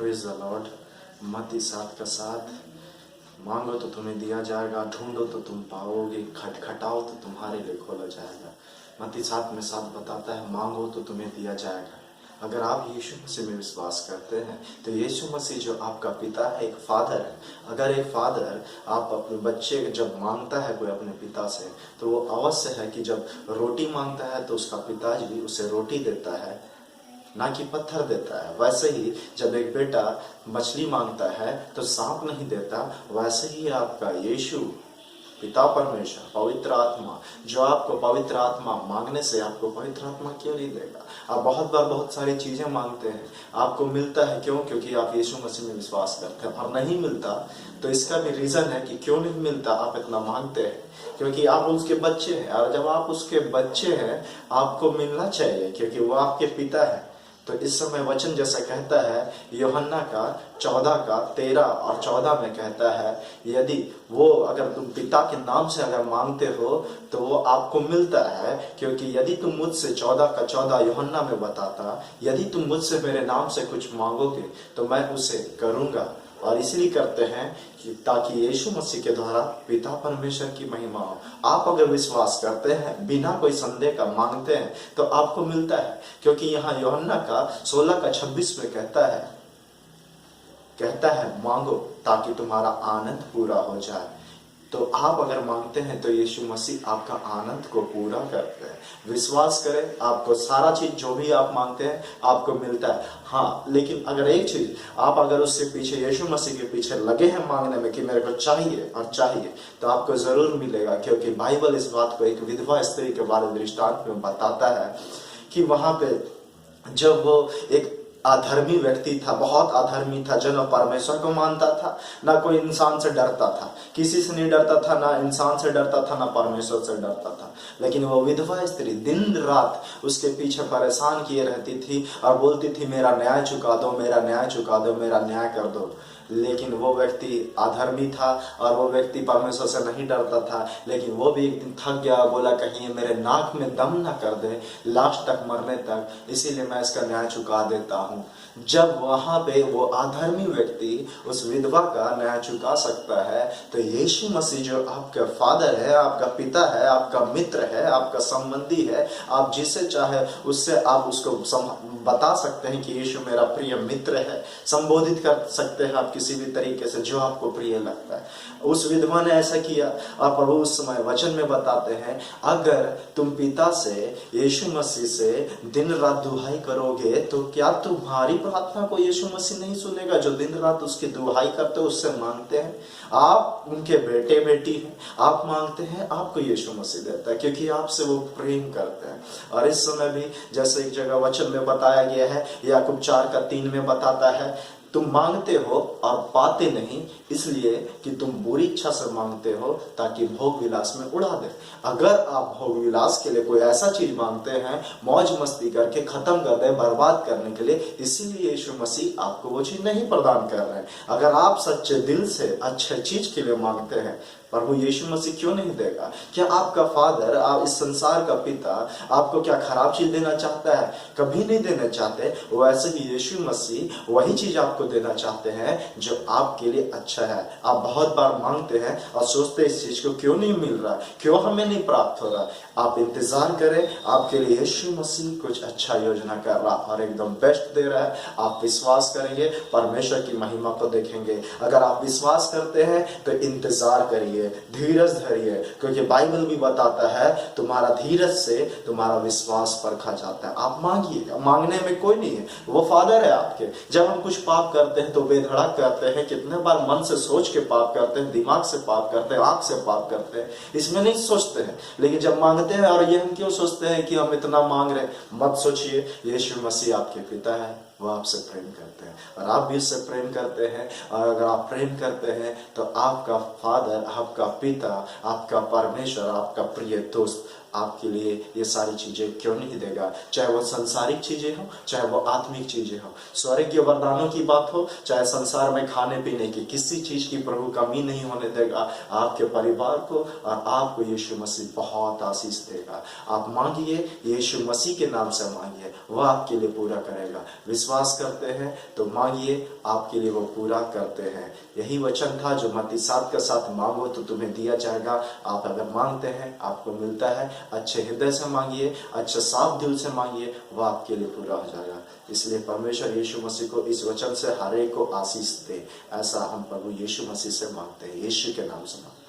Praise the Lord. मत्ती 7 का 7, मांगो तो तुम्हें दिया जाएगा, ढूंढो तो तुम पाओगे, खटखटाओ तो तुम्हारे लिए खोला जाएगा। मत्ती 7 में 7 बताता है मांगो तो तुम्हें दिया जाएगा। अगर आप यीशु मसीह में विश्वास करते हैं तो यीशु मसीह जो आपका पिता है, एक फादर है। अगर एक फादर आप अपने बच्चे जब मांगता है कोई अपने पिता से, तो वो अवश्य है कि जब रोटी मांगता है तो उसका पिताजी भी उसे रोटी देता है, ना कि पत्थर देता है। वैसे ही जब एक बेटा मछली मांगता है तो सांप नहीं देता। वैसे ही आपका यीशु पिता परमेश्वर पवित्र आत्मा, जो आपको पवित्र आत्मा मांगने से आपको पवित्र आत्मा क्यों नहीं देगा। आप बहुत बार बहुत सारी चीजें मांगते हैं, आपको मिलता है क्यों? क्योंकि आप यीशु मसीह में विश्वास करते हैं। और नहीं मिलता तो इसका भी रीजन है कि क्यों नहीं मिलता। आप इतना मांगते हैं क्योंकि आप उसके बच्चे हैं, और जब आप उसके बच्चे हैं आपको मिलना चाहिए क्योंकि वो आपके पिता है। तो इस समय वचन जैसा कहता है, यूहन्ना का 14 का 13 और 14 में कहता है, यदि वो अगर तुम पिता के नाम से अगर मांगते हो तो वो आपको मिलता है। क्योंकि यदि तुम मुझसे 14 का 14 यूहन्ना में बताता, यदि तुम मुझसे मेरे नाम से कुछ मांगोगे तो मैं उसे करूंगा। और इसलिए करते हैं कि ताकि यीशु मसीह के द्वारा पिता परमेश्वर की महिमा हो। आप अगर विश्वास करते हैं, बिना कोई संदेह का मांगते हैं तो आपको मिलता है। क्योंकि यहाँ यूहन्ना का 16 का 26 में कहता है मांगो ताकि तुम्हारा आनंद पूरा हो जाए। तो आप अगर मांगते हैं तो यीशु मसीह आपका आनंद को पूरा करते हैं। विश्वास करें, आपको सारा चीज जो भी आप मांगते हैं आपको मिलता है। हाँ, लेकिन अगर एक चीज आप अगर उससे पीछे यीशु मसीह के पीछे लगे हैं मांगने में कि मेरे को चाहिए और चाहिए, तो आपको जरूर मिलेगा। क्योंकि बाइबल इस बात को एक विधवा स्त्री के बारे में दृष्टांत में बताता है कि वहां पे जब वो एक अधर्मी व्यक्ति था, बहुत अधर्मी था, जो न परमेश्वर को मानता था, ना कोई इंसान से डरता था, किसी से नहीं डरता था, ना इंसान से डरता था, ना परमेश्वर से डरता था। लेकिन वो विधवा स्त्री दिन रात उसके पीछे परेशान किए रहती थी और बोलती थी मेरा न्याय चुका दो, मेरा न्याय चुका दो, मेरा न्याय कर दो। लेकिन वो व्यक्ति अधर्मी था और वो व्यक्ति परमेश्वर से नहीं डरता था। लेकिन वो भी एक दिन थक गया, बोला कहीं मेरे नाक में दम ना कर दे लास्ट तक, मरने तक, इसीलिए मैं इसका न्याय चुका देता हूँ। जब वहां पे वो अधर्मी व्यक्ति उस विधवा का न्याय चुका सकता है, तो यीशु मसीह जो आपका फादर है, आपका पिता है, आपका मित्र है, आपका संबंधी है, आप जिसे चाहे उससे आप उसको बता सकते हैं कि यीशु मेरा प्रिय मित्र है। संबोधित कर सकते हैं आप किसी भी तरीके से जो आपको प्रिय लगता है। उस विधवा ने ऐसा किया और प्रभु उस समय वचन में बताते हैं, अगर तुम पिता से, यीशु मसीह से दिन रात दुहाई करोगे तो क्या तुम्हारी प्रार्थना को यीशु मसीह नहीं सुनेगा? जो दिन रात उसकी दुहाई करते हो, उससे मांगते हैं, आप उनके बेटे बेटी हैं, आप मांगते हैं, आपको यीशु मसीह देता है क्योंकि आपसे वो प्रेम करते हैं। और इस समय भी जैसे एक जगह वचन में बताया गया है, याकूब 4 का 3 में बताता है, तुम मांगते हो और पाते नहीं, इसलिए कि तुम बुरी इच्छा से मांगते हो ताकि भोग विलास में उड़ा दे। अगर आप भोग विलास के लिए कोई ऐसा चीज मांगते हैं, मौज मस्ती करके खत्म कर दे, बर्बाद करने के लिए, इसीलिए यीशु मसीह आपको वो चीज नहीं प्रदान कर रहे हैं। अगर आप सच्चे दिल से अच्छे चीज के लिए मांगते हैं, प्रभु यीशु मसीह क्यों नहीं देगा? क्या आपका फादर, आप इस संसार का पिता आपको क्या खराब चीज देना चाहता है? कभी नहीं देना चाहते। वैसे ही यीशु मसीह वही चीज आपको देना चाहते हैं जो आपके लिए अच्छा है। आप बहुत बार मांगते हैं और सोचते हैं इस चीज को क्यों नहीं मिल रहा, क्यों हमें नहीं प्राप्त हो रहा। आप इंतजार करें, आपके लिए यीशु मसीह कुछ अच्छा योजना कर रहा और एकदम बेस्ट दे रहा है। आप विश्वास करेंगे, परमेश्वर की महिमा को देखेंगे। अगर आप विश्वास करते हैं तो इंतजार करिए, धीरज धरिए, क्योंकि बाइबल भी बताता है तुम्हारा धीरज से तुम्हारा विश्वास परखा जाता है। आप मांगिए, मांगने में कोई नहीं है, वो फादर है आपके। जब हम कुछ पाप करते हैं तो बेधड़क करते हैं, कितने बार मन से सोच के पाप करते हैं, दिमाग से पाप करते हैं, आंख से पाप करते हैं, इसमें नहीं सोचते हैं। लेकिन जब मांगते हैं, और ये हम क्यों सोचते हैं कि हम इतना मांग रहे, मत सोचिए, यीशु मसीह आपके पिता है, वो आपसे प्रेम करते हैं और आप भी उससे प्रेम करते हैं। और अगर आप प्रेम करते हैं तो आपका फादर, आपका पिता, आपका परमेश्वर, आपका प्रिय दोस्त आपके लिए ये सारी चीजें क्यों नहीं देगा, चाहे वो संसारिक चीजें हो चाहे वो आत्मिक चीजें हो। स्वर्गीय वरदानों की बात हो चाहे संसार में खाने पीने की, किसी चीज की प्रभु कमी नहीं होने देगा। आपके परिवार को और आपको यीशु मसीह बहुत आशीष देगा। आप मांगिए, यीशु मसीह के नाम से मांगिए, वह आपके लिए पूरा करेगा। विश्वास करते हैं तो मांगिए, आपके लिए वो पूरा करते हैं। यही वचन था जो मत्ती 7:7, मांगो तो तुम्हें दिया जाएगा। आप अगर मांगते हैं आपको मिलता है। अच्छे हृदय से मांगिए, अच्छे साफ दिल से मांगिए, वह आपके लिए पूरा हो जाएगा। इसलिए परमेश्वर यीशु मसीह को इस वचन से हर एक को आशीष दे, ऐसा हम प्रभु यीशु मसीह से मांगते हैं। यीशु के नाम से मांगते हैं।